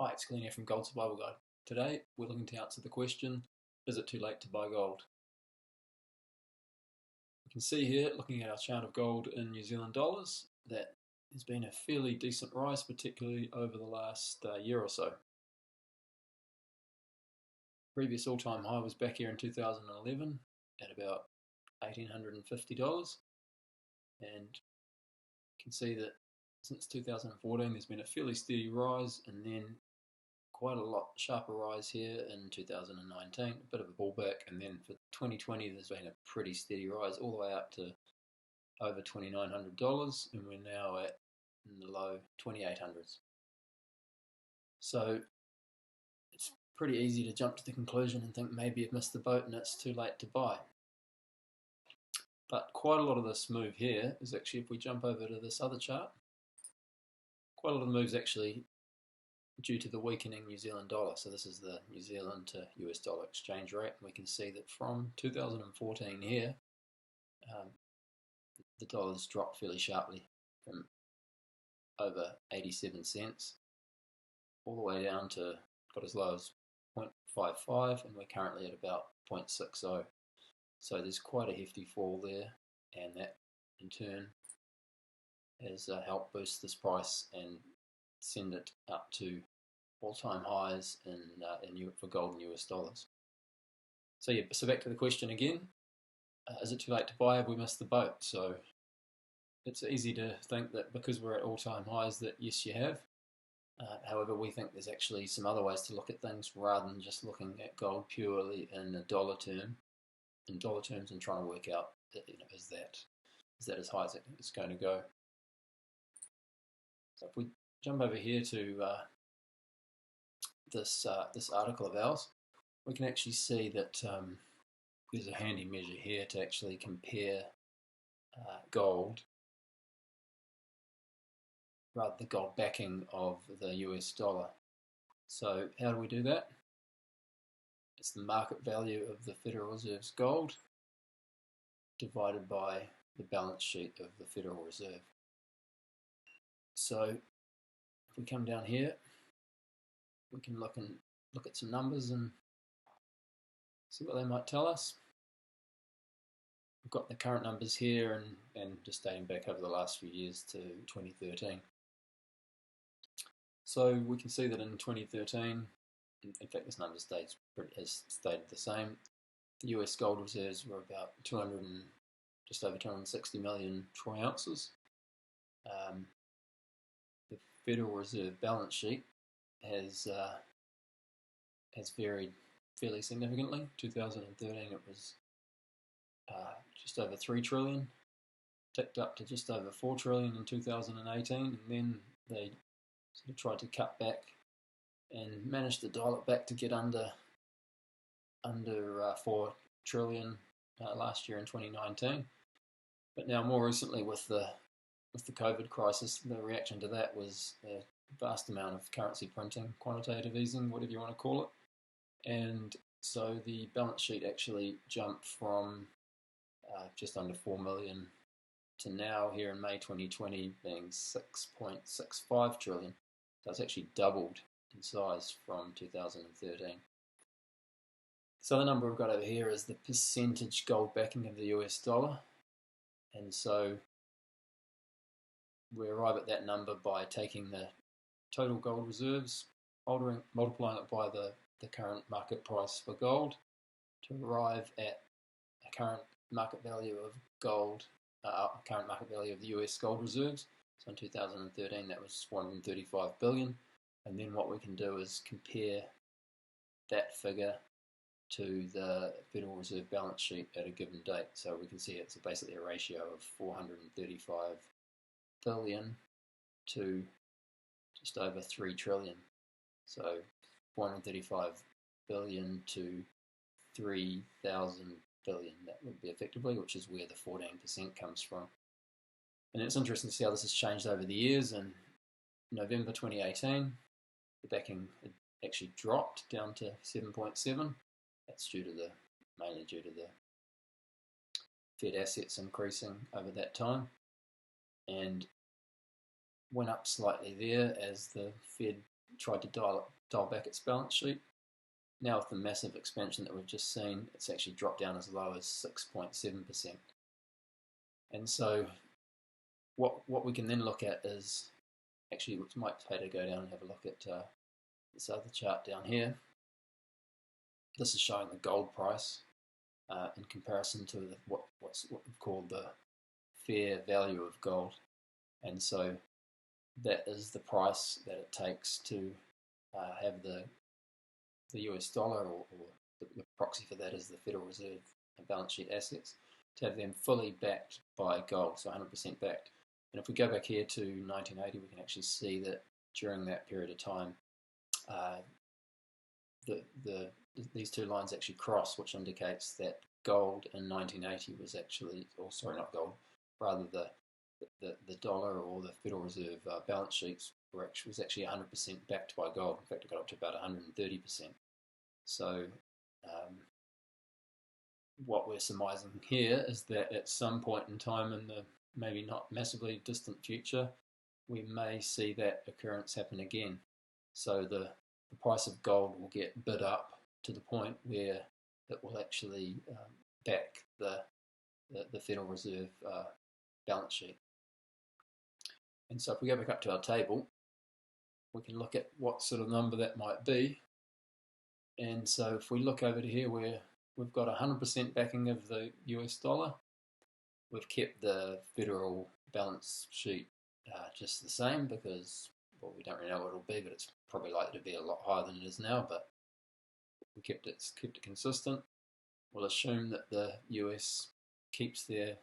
Hi, it's Glenn here from Gold Survival Guide. Today we're looking to answer the question, is it too late to buy gold? We can see here, looking at our chart of gold in New Zealand dollars, that there's been a fairly decent rise, particularly over the last year or so. Previous all-time high was back here in 2011 at about $1,850, and you can see that since 2014 there's been a fairly steady rise, and then quite a lot sharper rise here in 2019, a bit of a pullback, and then for 2020 there's been a pretty steady rise all the way up to over $2,900, and we're now at in the low 2800s. So it's pretty easy to jump to the conclusion and think maybe you've missed the boat and it's too late to buy. But quite a lot of this move here is actually, if we jump over to this other chart, quite a lot of the moves actually due to the weakening New Zealand dollar. So this is the New Zealand to US dollar exchange rate. We can see that from 2014 here, the dollar's dropped fairly sharply from over 87 cents all the way down to got as low as 0.55, and we're currently at about 0.60. So there's quite a hefty fall there, and that in turn has helped boost this price and send it up to all-time highs for gold in US dollars. So yeah, so back to the question again, is it too late to buy? Have we missed the boat? So it's easy to think that because we're at all-time highs that yes, you have. However, we think there's actually some other ways to look at things rather than just looking at gold purely in dollar terms and trying to work out, is that as high as it's going to go? So if we jump over here to this article of ours, we can actually see that there's a handy measure here to actually compare gold, rather the gold backing of the US dollar. So how do we do that? It's the market value of the Federal Reserve's gold divided by the balance sheet of the Federal Reserve. So if we come down here, we can look at some numbers and see what they might tell us. We've got the current numbers here and just dating back over the last few years to 2013. So we can see that in 2013, in fact this number has stayed the same. The US gold reserves were about just over 260 million troy ounces. The Federal Reserve balance sheet has varied fairly significantly. 2013 it was just over 3 trillion, ticked up to just over 4 trillion in 2018, and then they sort of tried to cut back and managed to dial it back to get under 4 trillion last year in 2019. But now more recently with the COVID crisis, the reaction to that was a vast amount of currency printing, quantitative easing, whatever you want to call it. And so the balance sheet actually jumped from just under 4 million to now here in May 2020 being 6.65 trillion. So it's actually doubled in size from 2013. So the number we've got over here is the percentage gold backing of the US dollar. And so we arrive at that number by taking the total gold reserves, multiplying it by the current market price for gold to arrive at a current market value of gold, current market value of the US gold reserves. So in 2013 that was 435 billion, and then what we can do is compare that figure to the Federal Reserve balance sheet at a given date. So we can see it's basically a ratio of 435 billion to just over 3 trillion. So 435 billion to 3,000 billion, that would be effectively, which is where the 14% comes from. And it's interesting to see how this has changed over the years. In November 2018, the backing had actually dropped down to 7.7. That's mainly due to the Fed assets increasing over that time, and went up slightly there as the Fed tried to dial back its balance sheet. Now with the massive expansion that we've just seen, it's actually dropped down as low as 6.7%. And so what we can then look at is, actually we might pay to go down and have a look at this other chart down here. This is showing the gold price in comparison to what we've called the fair value of gold. And so that is the price that it takes to have the US dollar, or the proxy for that is the Federal Reserve balance sheet assets, to have them fully backed by gold, so 100% backed. And if we go back here to 1980, we can actually see that during that period of time, these two lines actually cross, which indicates that gold in 1980 was actually, or sorry, not gold, rather the dollar or the Federal Reserve balance sheets was actually 100% backed by gold. In fact, it got up to about 130%. So what we're surmising here is that at some point in time in the maybe not massively distant future, we may see that occurrence happen again. So the price of gold will get bid up to the point where it will actually back the Federal Reserve balance sheet. And so if we go back up to our table, we can look at what sort of number that might be. And so if we look over to here where we've got 100% backing of the US dollar, we've kept the federal balance sheet just the same because, well, we don't really know what it'll be, but it's probably likely to be a lot higher than it is now, but we kept it consistent. We'll assume that the US keeps their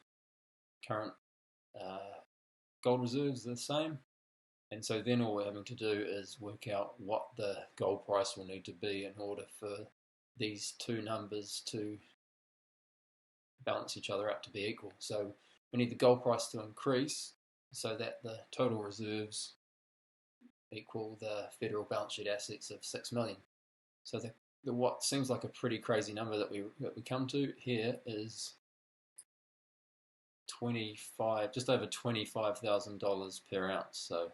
current gold reserves the same. And so then all we're having to do is work out what the gold price will need to be in order for these two numbers to balance each other out to be equal. So we need the gold price to increase so that the total reserves equal the federal balance sheet assets of 6 million. So the what seems like a pretty crazy number that we come to here is just over $25,000 per ounce. So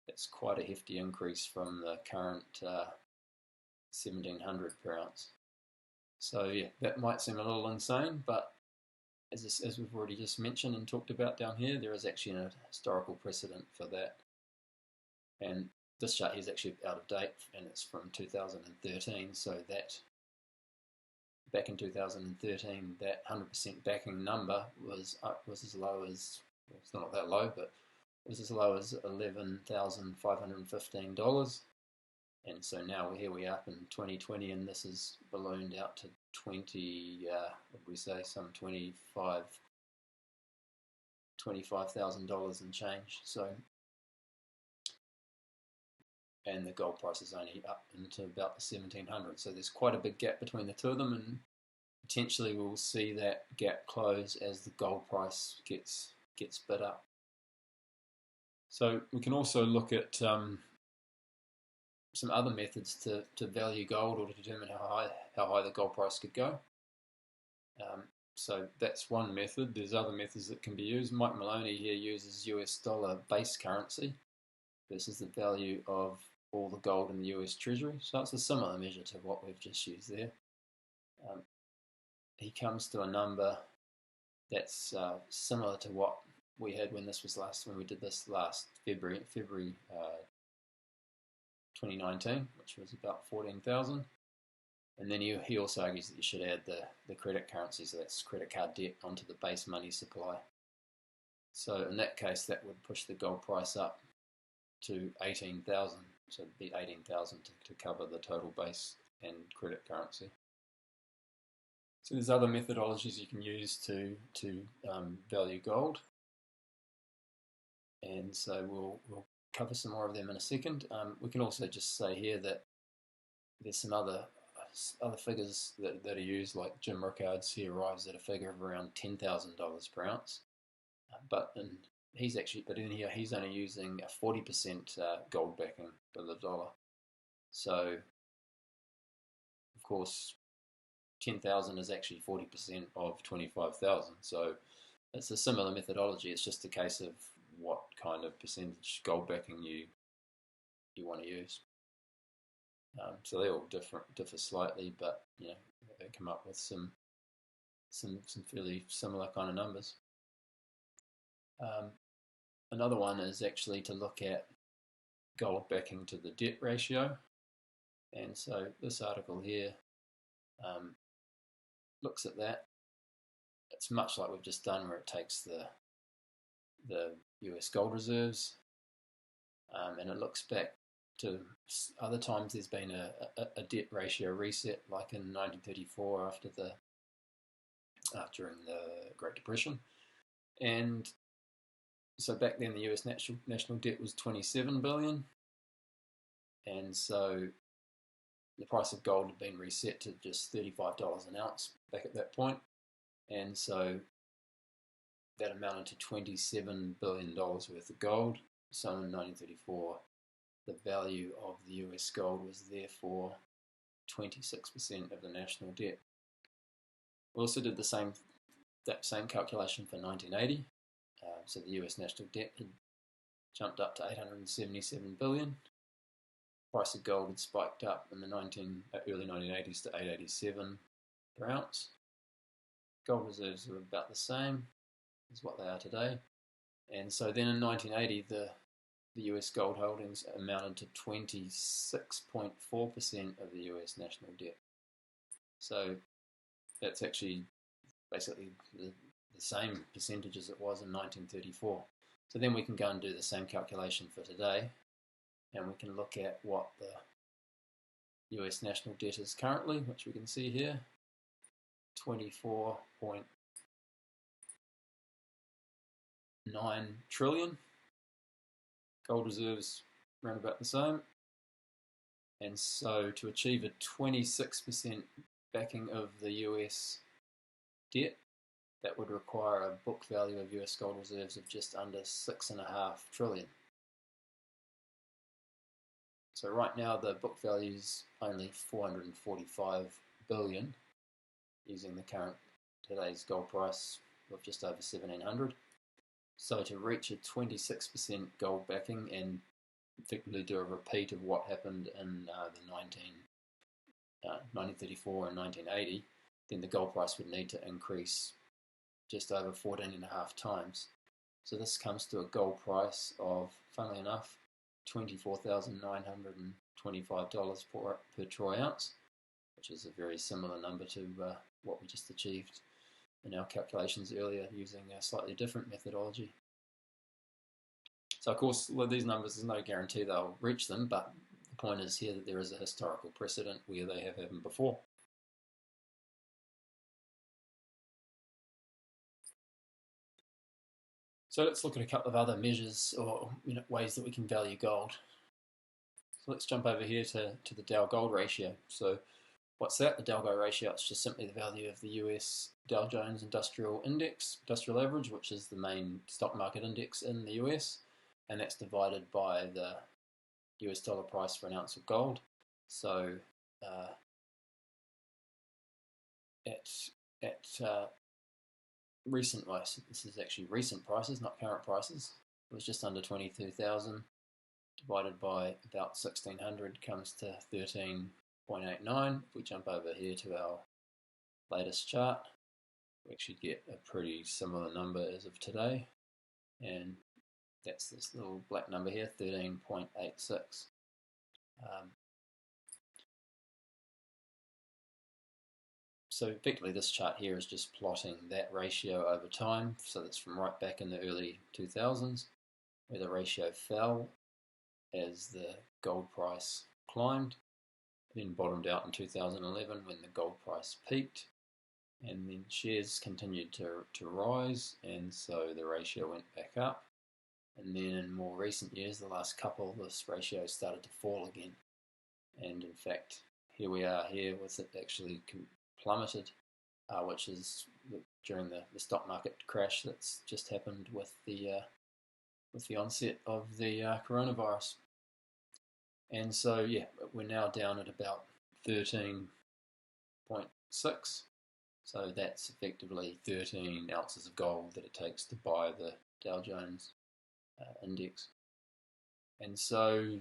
it's quite a hefty increase from the current 1,700 per ounce. So yeah, that might seem a little insane, but as we've already just mentioned and talked about down here, there is actually a historical precedent for that. And this chart here is actually out of date, and it's from 2013. So that back in 2013, that 100% backing number was as low as, well, it's not that low, but it was as low as $11,515. And so now here we are up in 2020, and this has ballooned out to some $25,000 and change. So, and the gold price is only up into about the 1,700. So there's quite a big gap between the two of them, and potentially we'll see that gap close as the gold price gets bid up. So we can also look at some other methods to value gold or to determine how high the gold price could go. So that's one method. There's other methods that can be used. Mike Maloney here uses US dollar base currency versus the value of all the gold in the US Treasury. So it's a similar measure to what we've just used there. He comes to a number that's similar to what we had when we did this last February 2019, which was about 14,000. And then he also argues that you should add the credit currency, so that's credit card debt, onto the base money supply. So in that case, that would push the gold price up to 18,000. So it'd be 18,000 to cover the total base and credit currency. So there's other methodologies you can use to value gold, and so we'll cover some more of them in a second. We can also just say here that there's some other figures that are used, like Jim Rickard's here arrives at a figure of around $10,000 per ounce, but he's only using a 40% gold backing for the dollar. So of course 10,000 is actually 40% of 25,000. So it's a similar methodology. It's just a case of what kind of percentage gold backing you want to use. So they all differ slightly, but they come up with some fairly similar kind of numbers. Another one is actually to look at gold backing to the debt ratio, and so this article here looks at that. It's much like we've just done, where it takes the US gold reserves and it looks back to other times there's been a debt ratio reset, like in 1934 after during the Great Depression. And so back then the US national debt was 27 billion, and so the price of gold had been reset to just $35 an ounce back at that point, and so that amounted to $27 billion worth of gold. So in 1934, the value of the US gold was therefore 26% of the national debt. We also did that same calculation for 1980. So the US national debt had jumped up to 877 billion. Price of gold had spiked up in the early 1980s to 887 per ounce. Gold reserves were about the same as what they are today. And so then in 1980, the US gold holdings amounted to 26.4% of the US national debt. So that's actually basically the same percentage as it was in 1934. So then we can go and do the same calculation for today, and we can look at what the US national debt is currently, which we can see here, 24.9 trillion. Gold reserves around about the same. And so to achieve a 26% backing of the US debt, that would require a book value of US gold reserves of just under 6.5 trillion. So right now the book value is only 445 billion, using the current today's gold price of just over 1700. So to reach a 26% gold backing and effectively do a repeat of what happened in the 1934 and 1980, then the gold price would need to increase just over 14.5 times. So this comes to a gold price of, funnily enough, $24,925 per troy ounce, which is a very similar number to what we just achieved in our calculations earlier using a slightly different methodology. So of course with these numbers there's no guarantee they'll reach them, but the point is here that there is a historical precedent where they have happened before. So let's look at a couple of other measures or ways that we can value gold. So let's jump over here to the Dow-gold ratio. So what's that? The Dow-gold ratio, it's just simply the value of the US Dow Jones Industrial Average, which is the main stock market index in the US, and that's divided by the US dollar price for an ounce of gold. So at recent, this is actually recent prices, not current prices. It was just under 22,000 divided by about 1,600 comes to 13.89. If we jump over here to our latest chart, we actually get a pretty similar number as of today, and that's this little black number here, 13.86. So effectively this chart here is just plotting that ratio over time. So that's from right back in the early 2000s, where the ratio fell as the gold price climbed, then bottomed out in 2011 when the gold price peaked, and then shares continued to rise, and so the ratio went back up. And then in more recent years, the last couple, this ratio started to fall again. And in fact, here we are here with it actually plummeted, which is during the stock market crash that's just happened with the onset of the coronavirus. And so yeah, we're now down at about 13.6. So that's effectively 13 ounces of gold that it takes to buy the Dow Jones index. And so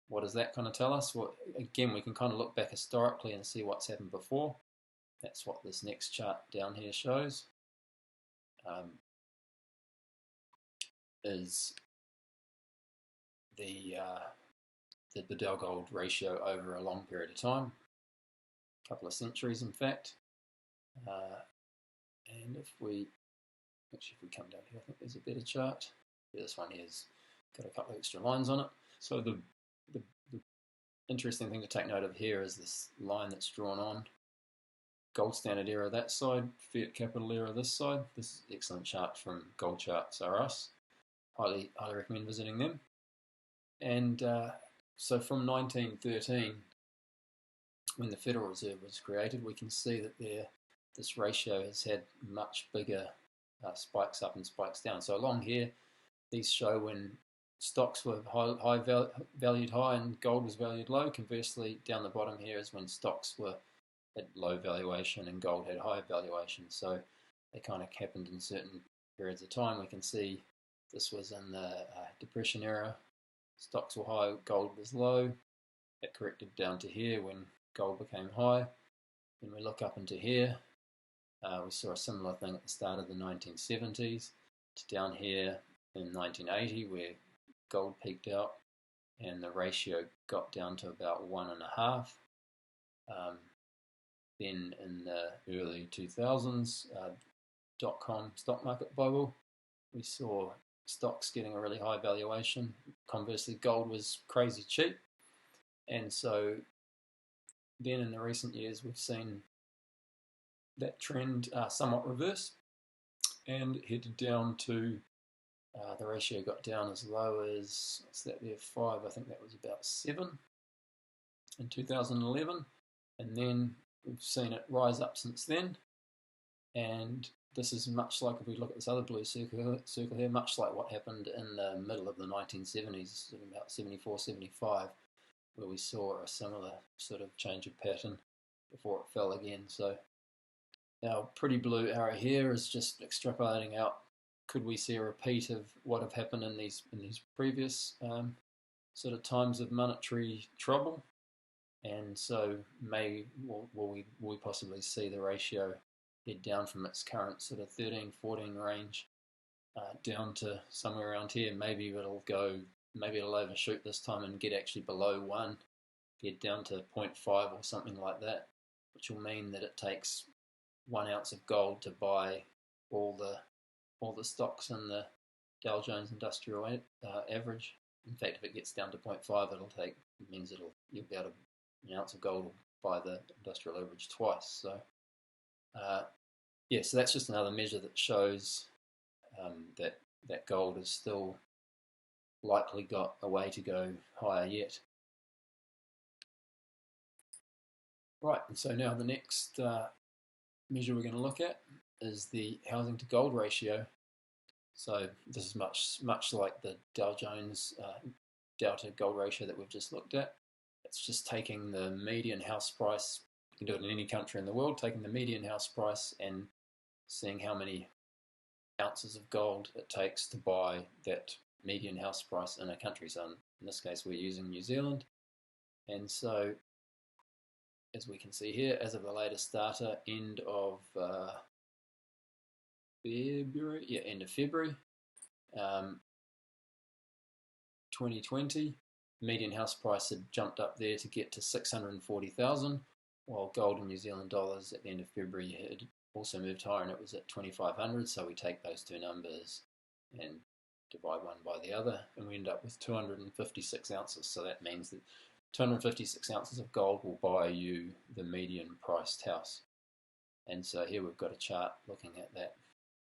what does that kind of tell us? Well, again, we can kind of look back historically and see what's happened before. That's what this next chart down here shows. Is the Dow-gold ratio over a long period of time, a couple of centuries in fact. And if we come down here, I think there's a better chart. Yeah, this one here's got a couple of extra lines on it. So the interesting thing to take note of here is this line that's drawn on. Gold standard era that side, fiat capital era this side. This is an excellent chart from Gold Charts R Us. Highly recommend visiting them. And so from 1913, when the Federal Reserve was created, we can see that this ratio has had much bigger spikes up and spikes down. So along here, these show when stocks were valued high and gold was valued low. Conversely, down the bottom here is when stocks were at low valuation and gold had high valuation. So they kind of happened in certain periods of time. We can see this was in the Depression era. Stocks were high, gold was low. It corrected down to here when gold became high. When we look up into here, we saw a similar thing at the start of the 1970s to down here in 1980 where gold peaked out and the ratio got down to about 1.5. Then in the early 2000s, dot-com stock market bubble, we saw stocks getting a really high valuation. Conversely, gold was crazy cheap. And so then in the recent years, we've seen that trend somewhat reverse and headed down to the ratio got down as low as, what's that there, 5, I think that was about 7 in 2011. And then we've seen it rise up since then. And this is much like, if we look at this other blue circle here, much like what happened in the middle of the 1970s, about 74, 75, where we saw a similar sort of change of pattern before it fell again. So our pretty blue arrow here is just extrapolating out, could we see a repeat of what have happened in these previous sort of times of monetary trouble? And so will we possibly see the ratio head down from its current sort of 13, 14 range down to somewhere around here? Maybe it'll overshoot this time and get actually below 1, get down to 0.5 or something like that, which will mean that it takes 1 ounce of gold to buy all the stocks in the Dow Jones Industrial Average. In fact, if it gets down to 0.5, you'll be able to, an ounce of gold will buy the industrial average twice. So so that's just another measure that shows that gold has still likely got a way to go higher yet. Right, and so now the next measure we're going to look at is the housing to gold ratio. So this is much like the Dow Jones Dow-to-gold ratio that we've just looked at. It's just taking the median house price. You can do it in any country in the world, taking the median house price and seeing how many ounces of gold it takes to buy that median house price in a country. So in this case, we're using New Zealand. And so, as we can see here, as of the latest data, end of February 2020, median house price had jumped up there to get to 640,000, while gold in New Zealand dollars at the end of February had also moved higher and it was at 2,500. So we take those two numbers and divide one by the other, and we end up with 256 ounces. So that means that 256 ounces of gold will buy you the median priced house. And so here we've got a chart looking at that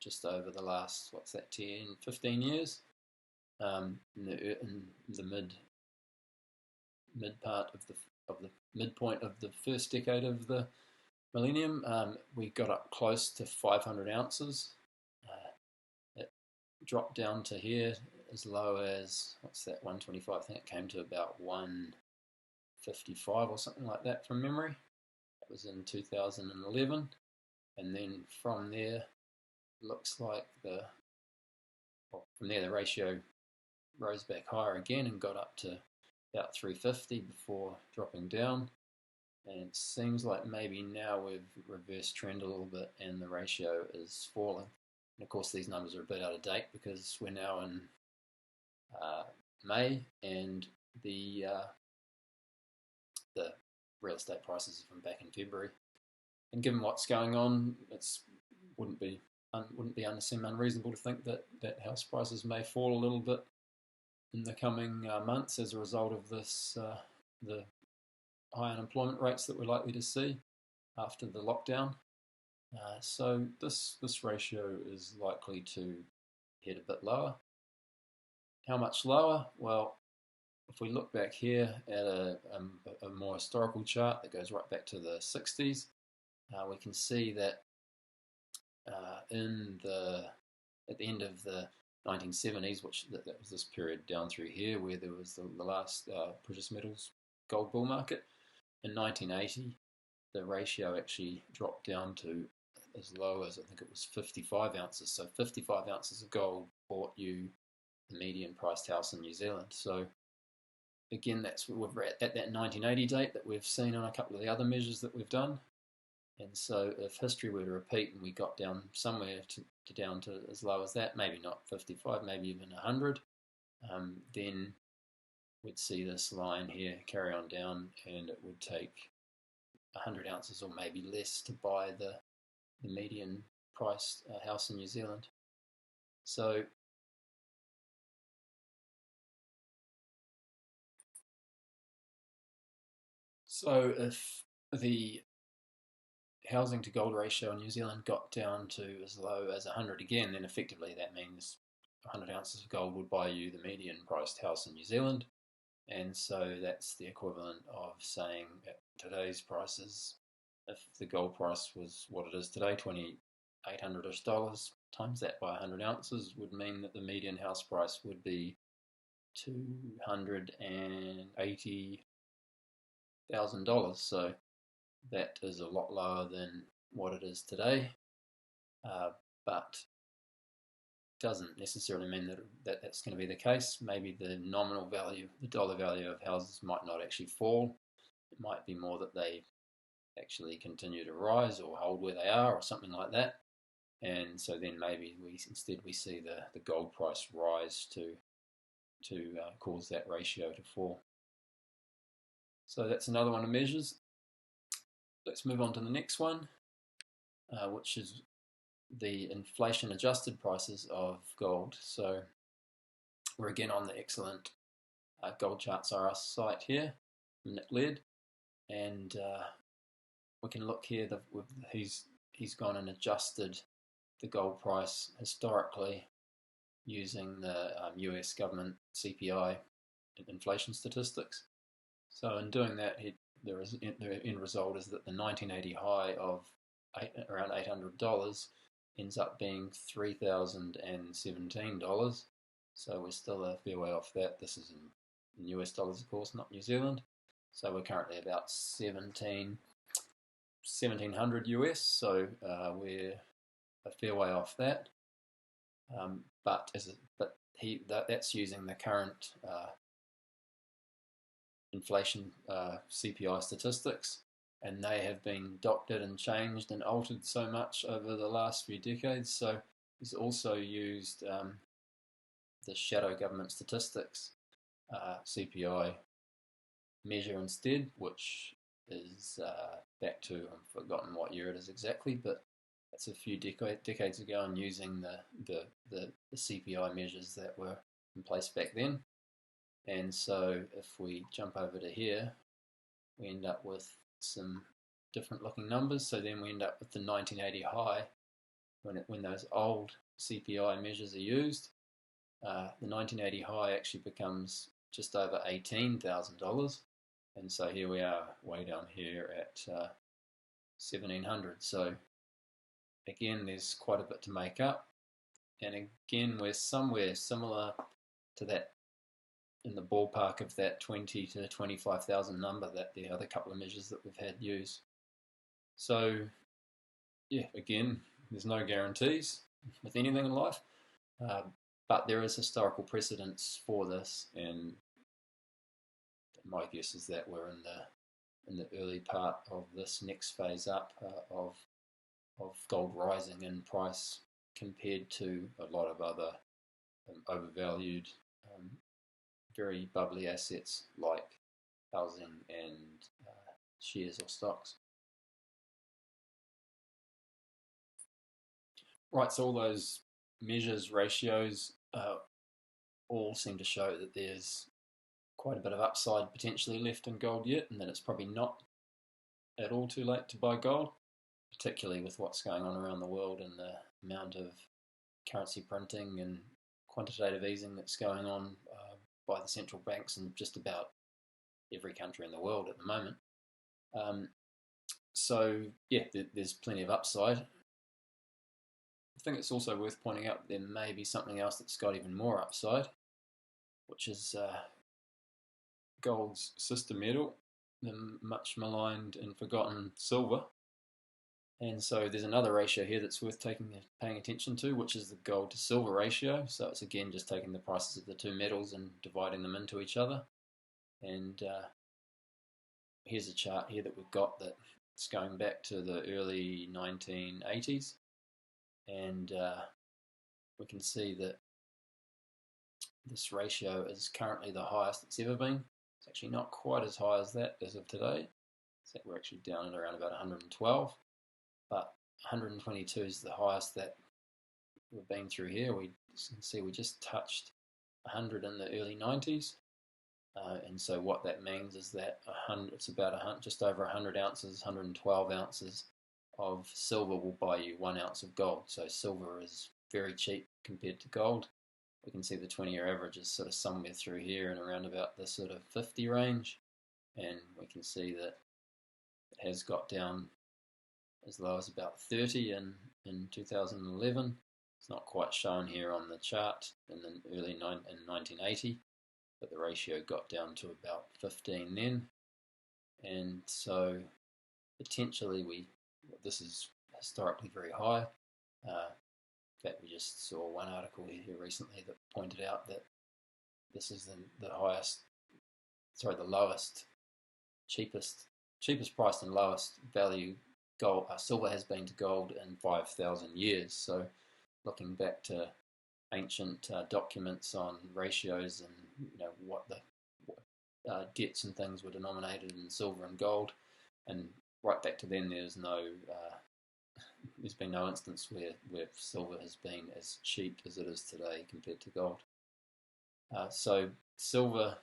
just over the last, 10, 15 years. In the mid part of the midpoint of the first decade of the millennium, we got up close to 500 ounces. It dropped down to here as low as 125. I think it came to about 155 or something like that from memory. That was in 2011, and then from there, looks like the ratio rose back higher again and got up to about 350 before dropping down. And it seems like maybe now we've reversed trend a little bit and the ratio is falling. And of course, these numbers are a bit out of date because we're now in May, and the real estate prices are from back in February. And given what's going on, it wouldn't be unreasonable to think that house prices may fall a little bit in the coming months as a result of this the high unemployment rates that we're likely to see after the lockdown. So this ratio is likely to head a bit lower. How much lower? Well, if we look back here at a more historical chart that goes right back to the 60s, we can see that at the end of the 1970s, which that was this period down through here where there was the last precious metals gold bull market. In 1980, the ratio actually dropped down to as low as I think it was 55 ounces. So 55 ounces of gold bought you the median priced house in New Zealand. So again, that's we're at that 1980 date that we've seen on a couple of the other measures that we've done. And so if history were to repeat and we got down somewhere down to as low as that, maybe not 55, maybe even 100, then we'd see this line here carry on down, and it would take 100 ounces or maybe less to buy the median priced house in New Zealand. So if the housing to gold ratio in New Zealand got down to as low as 100 again, then effectively that means 100 ounces of gold would buy you the median priced house in New Zealand. And so that's the equivalent of saying at today's prices, if the gold price was what it is today, $2,800-ish, times that by 100 ounces would mean that the median house price would be $280,000. So that is a lot lower than what it is today, but doesn't necessarily mean that that's going to be the case. Maybe the nominal value, the dollar value of houses might not actually fall. It might be more that they actually continue to rise or hold where they are or something like that. And so then maybe we see the gold price rise to cause that ratio to fall. So that's another one of measures. Let's move on to the next one, which is the inflation adjusted prices of gold. So we're again on the excellent Gold Charts R Us site here from Nick Led, and we can look here. He's gone and adjusted the gold price historically using the US government CPI inflation statistics. So in doing that, the end result is that the 1980 high of around $800 ends up being $3,017. So we're still a fair way off that. This is in US dollars, of course, not New Zealand. So we're currently about 1700 US. So we're a fair way off that. But that's using the current inflation CPI statistics, and they have been doctored and changed and altered so much over the last few decades. So he's also used the shadow government statistics CPI measure instead, which is back to, I've forgotten what year it is exactly, but that's a few decades ago, and using the CPI measures that were in place back then. And so if we jump over to here, we end up with some different looking numbers. So then we end up with the 1980 high when those old CPI measures are used. The 1980 high actually becomes just over $18,000. And so here we are way down here at 1700. So again, there's quite a bit to make up. And again, we're somewhere similar to that, in the ballpark of that 20 to 25,000 number that the other couple of measures that we've had use. So yeah, again, there's no guarantees with anything in life, but there is historical precedence for this, and my guess is that we're in the early part of this next phase up of gold rising in price compared to a lot of other overvalued, very bubbly assets like housing and shares or stocks. Right, so all those measures, ratios, all seem to show that there's quite a bit of upside potentially left in gold yet, and that it's probably not at all too late to buy gold, particularly with what's going on around the world and the amount of currency printing and quantitative easing that's going on by the central banks in just about every country in the world at the moment. So yeah, there's plenty of upside. I think it's also worth pointing out that there may be something else that's got even more upside, which is gold's sister metal, the much maligned and forgotten silver. And so there's another ratio here that's worth paying attention to, which is the gold to silver ratio. So it's again just taking the prices of the two metals and dividing them into each other. And here's a chart here that we've got that's going back to the early 1980s. And we can see that this ratio is currently the highest it's ever been. It's actually not quite as high as that as of today. So we're actually down at around about 112. But 122 is the highest that we've been through here. We can see we just touched 100 in the early 90s. And so what that means is that it's about just over 100 ounces, 112 ounces of silver will buy you 1 ounce of gold. So silver is very cheap compared to gold. We can see the 20-year average is sort of somewhere through here and around about the sort of 50 range. And we can see that it has got down as low as about 30 in 2011. It's not quite shown here on the chart in the in 1980, but the ratio got down to about 15 then. And so potentially this is historically very high. In fact, we just saw one article here recently that pointed out that this is the lowest, cheapest priced and lowest value silver has been to gold in 5,000 years. So looking back to ancient documents on ratios and what the debts and things were denominated in silver and gold, and right back to then there's been no instance where silver has been as cheap as it is today compared to gold. So silver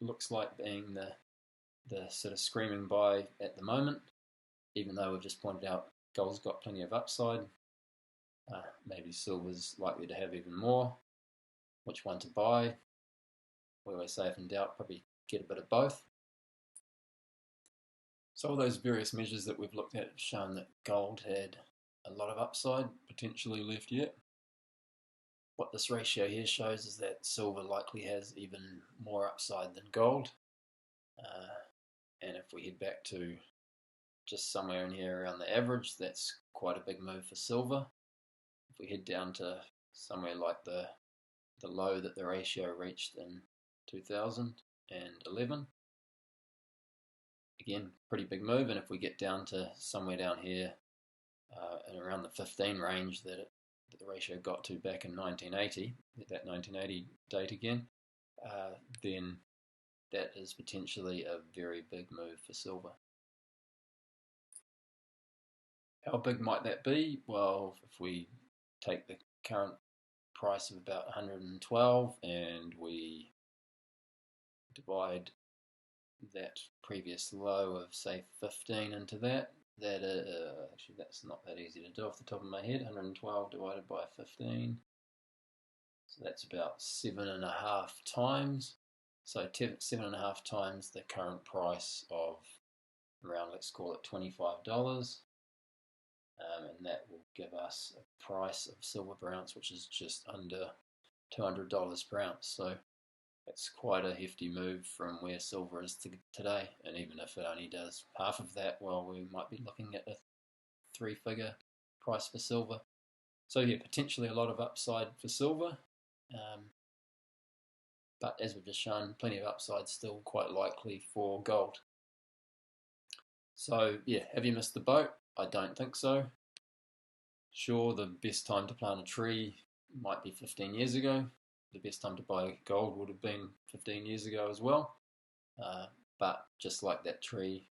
looks like being the sort of screaming buy at the moment, even though we've just pointed out gold's got plenty of upside. Maybe silver's likely to have even more. Which one to buy? We always say if in doubt, probably get a bit of both. So all those various measures that we've looked at have shown that gold had a lot of upside potentially left yet. What this ratio here shows is that silver likely has even more upside than gold. And if we head back to just somewhere in here around the average, that's quite a big move for silver. If we head down to somewhere like the low that the ratio reached in 2011, again, pretty big move. And if we get down to somewhere down here and around the 15 range that the ratio got to back in 1980, that 1980 date again, then that is potentially a very big move for silver. How big might that be? Well, if we take the current price of about 112 and we divide that previous low of say 15 into that actually that's not that easy to do off the top of my head. 112 divided by 15, so that's about 7.5 times. So 7.5 times the current price of around, let's call it $25, and that will give us a price of silver per ounce which is just under $200 per ounce. So it's quite a hefty move from where silver is today, and even if it only does half of that, well, we might be looking at a 3-figure price for silver. So yeah, potentially a lot of upside for silver, But as we've just shown, plenty of upside still quite likely for gold. So yeah, have you missed the boat? I don't think so. Sure, the best time to plant a tree might be 15 years ago. The best time to buy gold would have been 15 years ago as well. But just like that tree,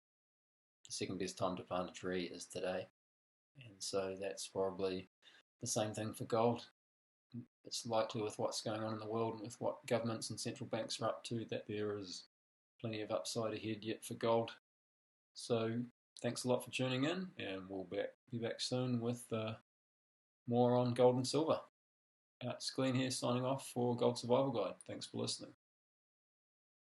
the second best time to plant a tree is today. And so that's probably the same thing for gold. It's likely, with what's going on in the world and with what governments and central banks are up to, that there is plenty of upside ahead yet for gold. So thanks a lot for tuning in, and we'll be back soon with more on gold and silver. It's Glenn here signing off for Gold Survival Guide. Thanks for listening.